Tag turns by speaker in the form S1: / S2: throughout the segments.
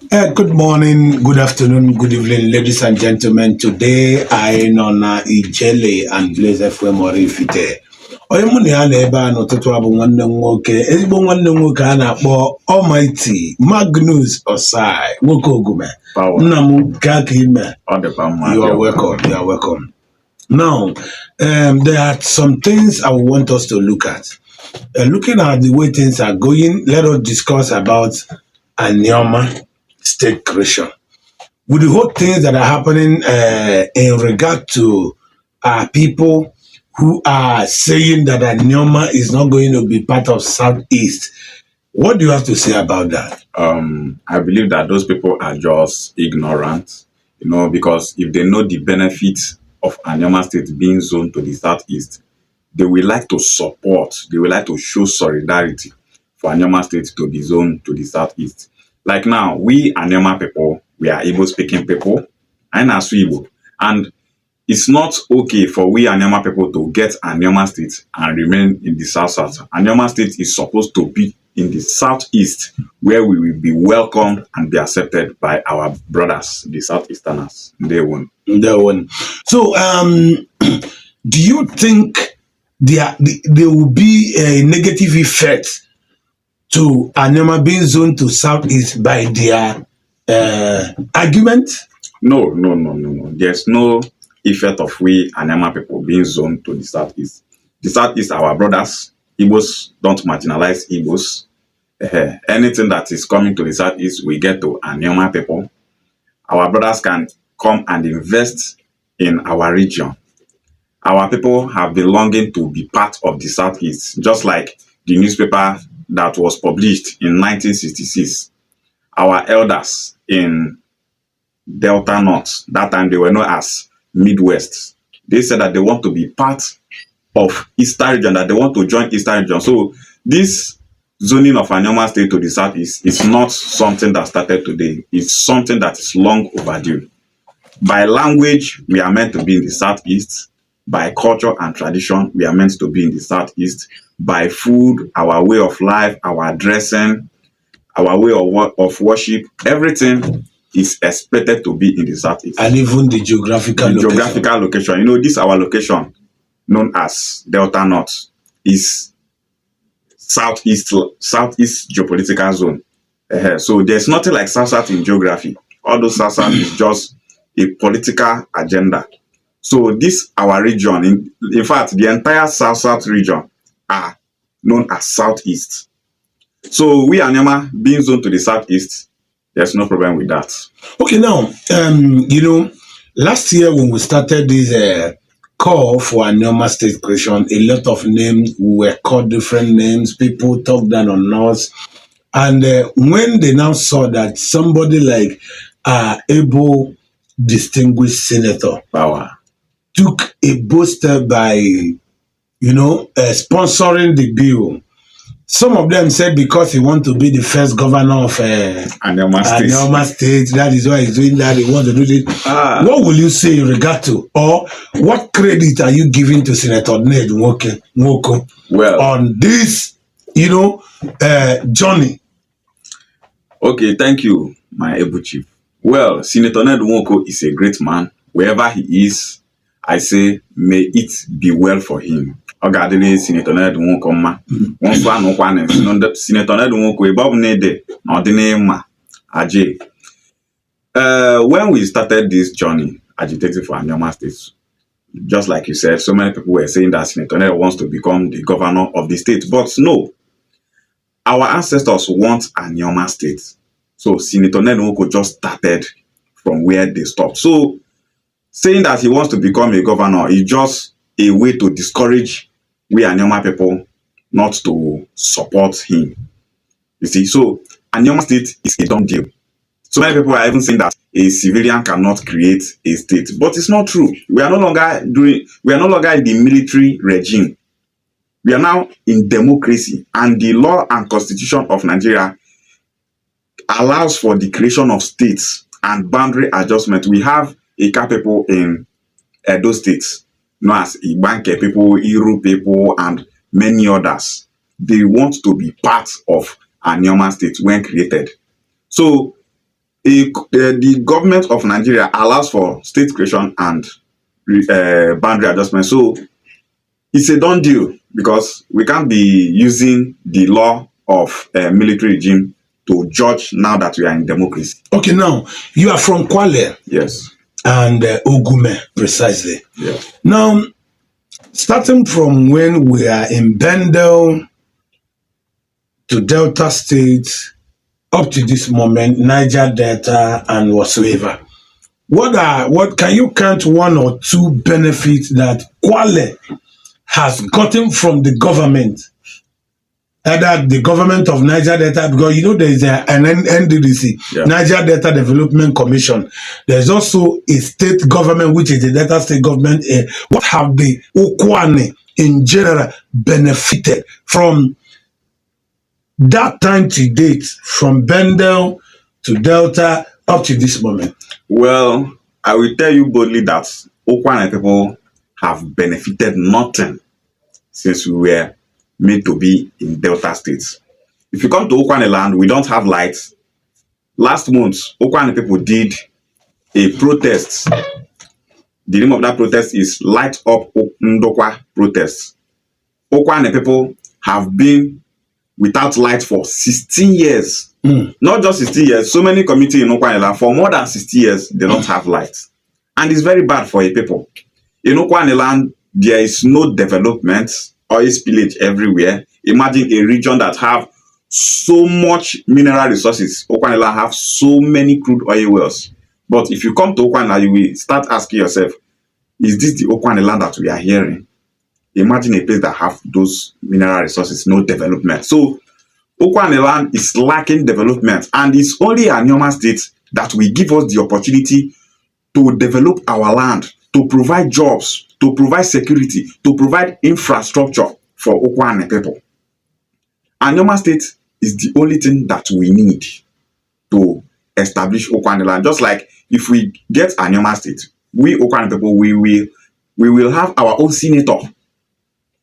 S1: Good morning, good afternoon, good evening, ladies and gentlemen. Today I nona Ijele and Blaze FM Oraifite. Onye mụ na ya na ebe a n'ụtụtụ a bụ nwanne m nwoke, ezigbo nwanne m nwoke a na-akpọ Almighty Magnus Osai, nwoke Ogume.
S2: Power.
S1: Nna m ka ime.
S2: All the power.
S1: You are welcome. You are welcome. Now, there are some things I want us to look at. Looking at the way things are going, let us discuss about Anioma state creation. With the whole things that are happening in regard to people who are saying that Anioma is not going to be part of Southeast, what do you have to say about that?
S2: I believe that those people are just ignorant, because if they know the benefits of Anioma State being zoned to the southeast, they will like to support, they will like to show solidarity for Anioma State to be zoned to the southeast. Like now, we Anioma people, we are Igbo speaking people, and as Igbo. And it's not okay for we Anioma people to get Anioma State and remain in the south. Anioma State is supposed to be in the southeast, where we will be welcomed and be accepted by our brothers, the southeasterners. They won.
S1: So, do you think there will be a negative effect to Anioma being zoned to southeast by their argument?
S2: No. There's no effect of we Anioma people being zoned to the southeast. The southeast are our brothers. Igbos don't marginalize Igbos. Anything that is coming to the southeast, we get to Anioma people. Our brothers can come and invest in our region. Our people have been longing to be part of the southeast, just like the newspaper that was published in 1966. Our elders in Delta North, that time they were known as Midwest, they said that they want to be part of Eastern region, that they want to join Eastern region. So this zoning of Anioma State to the southeast is not something that started today. It's something that is long overdue. By language, we are meant to be in the southeast. By culture and tradition, we are meant to be in the southeast. By food, our way of life, our dressing, our way of worship, everything is expected to be in the southeast.
S1: And even the geographical
S2: location. This our location, known as Delta North, is southeast geopolitical zone. So there's nothing like South in geography. All those South is just a political agenda. So this our region, in fact, the entire South region are known as Southeast. So we Anioma being zoned to the Southeast, there's no problem with that.
S1: Okay, now, last year when we started this call for Anioma state creation, a lot of names were called different names. People talked down on us. And when they now saw that somebody like able distinguished senator
S2: Power
S1: took a booster by, sponsoring the bill. Some of them said because he want to be the first governor of
S2: Anioma
S1: State, that is why he's doing that. He wants to do this. What will you say in regard to, or what credit are you giving to Senator Ned Nwoko on this, journey?
S2: Okay, thank you, my able chief. Well, Senator Ned Nwoko is a great man. Wherever he is, I say, may it be well for him. Ogadini Senator Ned Nwoko ma. Once one kwane Senator Ned Nwoko above nede na odini ma aje. When we started this journey agitating for Anioma State, just like you said, so many people were saying that Senator Ned wants to become the governor of the state. But no, our ancestors want Anioma State. So Senator Ned Nwoko just started from where they stopped. So saying that he wants to become a governor is just a way to discourage we Anioma people not to support him. You see, so Anioma State is a done deal. So many people are even saying that a civilian cannot create a state, but it's not true. We are no longer in the military regime. We are now in democracy, and the law and constitution of Nigeria allows for the creation of states and boundary adjustment. We have Ika people in those states, known as Ibanke people, Iru people, and many others. They want to be part of Anioma State when created. So the government of Nigeria allows for state creation and boundary adjustment. So it's a done deal because we can't be using the law of military regime to judge now that we are in democracy.
S1: Okay, now you are from Kwale
S2: Yes.
S1: and Ogume, precisely.
S2: Yeah.
S1: Now, starting from when we are in Bendel to Delta State up to this moment, Niger Delta and whatsoever, what can you count one or two benefits that Kwale has gotten from the government? Either the government of Niger Delta, because you know there is an NDDC,
S2: Yeah.
S1: Niger Delta Development Commission. There's also a state government, which is the Delta State government. What have the Okwane in general benefited from that time to date, from Bendel to Delta up to this moment?
S2: Well, I will tell you boldly that Okwane people have benefited nothing since we were made to be in Delta states. If you come to Okwane land, we don't have lights. Last month, Okwane people did a protest. The name of that protest is Light Up Ndokwa Protest. Okwane people have been without light for 16 years. Not just 16 years, so many communities in Okwane land, for more than 60 years, they don't have light. And it's very bad for a people. In Okwane land, there is no development, oil spillage everywhere. Imagine a region that have so much mineral resources. Okwane land have so many crude oil wells. But if you come to Okwane land, you will start asking yourself, is this the Okwane land that we are hearing? Imagine a place that have those mineral resources, no development. So Okwane land is lacking development, and it's only Anioma state that will give us the opportunity to develop our land, to provide jobs, to provide security, to provide infrastructure for Okwane people. Anioma state is the only thing that we need to establish Okwane land. Just like if we get Anioma state, we Okwane people, we will have our own senator.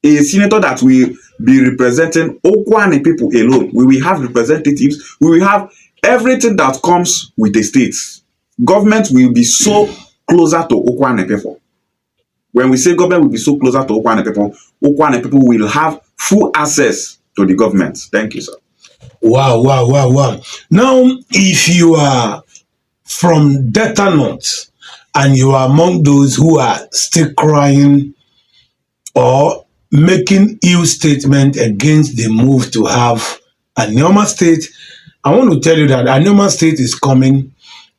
S2: A senator that will be representing Okwane people alone. We will have representatives. We will have everything that comes with the states. Government will be so closer to Okwane people. When we say government will be so closer to Okwane people will have full access to the government. Thank you, sir.
S1: Wow. Now, if you are from Delta North and you are among those who are still crying or making ill statement against the move to have Anioma State, I want to tell you that Anioma State is coming,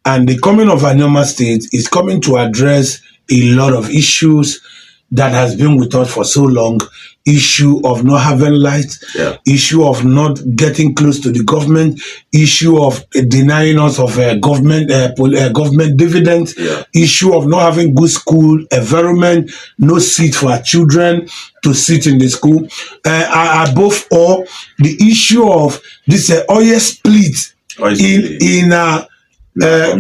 S1: and the coming of Anioma State is coming to address a lot of issues that has been with us for so long. Issue of not having light, issue of not getting close to the government, issue of denying us of government dividends, issue of not having good school environment, no seat for our children to sit in the school. Above all, the issue of this oil split in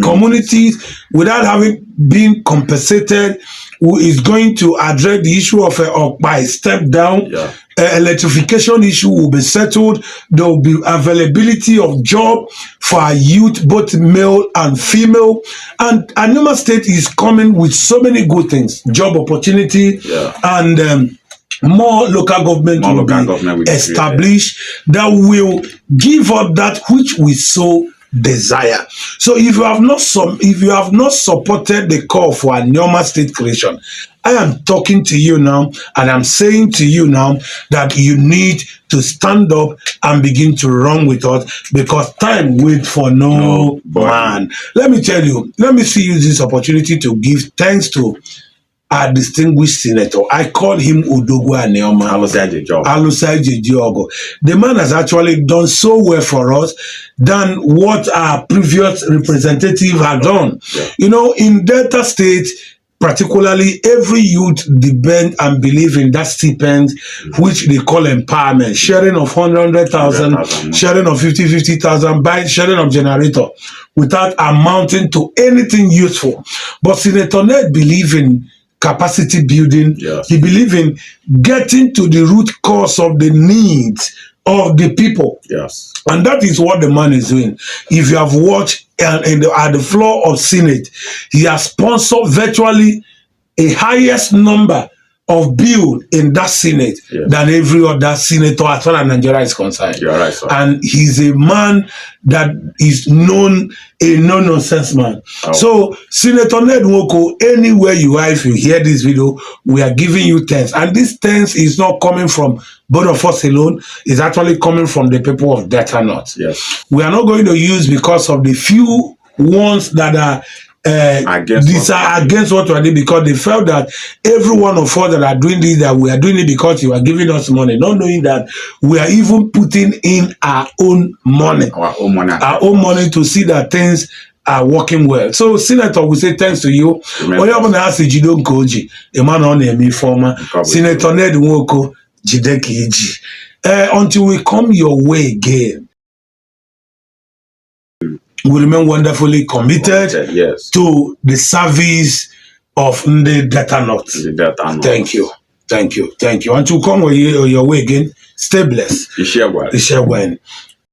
S1: communities without having been compensated, who is going to address the issue of by step down. Electrification issue will be settled. There will be availability of job for our youth, both male and female. And Anioma State is coming with so many good things, job opportunity, and more local government will be established that will give us that which we so desire. So if you have not supported the call for Anioma State creation, I am talking to you now, and I'm saying to you now that you need to stand up and begin to run with us, because time waits for no man. Let me tell you, let me see use this opportunity to give thanks to our distinguished senator. I call him Odogwu Anioma Alusaije Diogo. The man has actually done so well for us than what our previous representative had done. You know, in Delta State, particularly, every youth depend and believe in that stipend, which they call empowerment, sharing of 100,000, sharing of 50,000, buying, sharing of generator, without amounting to anything useful. But Senator Ned believe in capacity building. He believe in getting to the root cause of the needs of the people.
S2: Yes.
S1: And that is what the man is doing. If you have watched at the floor of Senate, he has sponsored virtually a highest number of bill in that Senate than every other senator as far as Nigeria is concerned.
S2: You're right, sir.
S1: And he's a man that is known a no-nonsense man.
S2: Oh.
S1: So, Senator Ned Nwoko, anywhere you are, if you hear this video, we are giving you thanks. And this thanks is not coming from both of us alone. It's actually coming from the people of Delta North.
S2: Yes.
S1: We are not going to use because of the few ones that are against what we are doing, because they felt that every one of us that are doing this, that we are doing it because you are giving us money, not knowing that we are even putting in our own money, our own money to see that things are working well. So, Senator, we say thanks to you. Senator Ned Nwoko, until we come your way again, we remain wonderfully committed to the service of the Delta North. Thank you. Thank you. Thank you. Until we come your way again, stay blessed.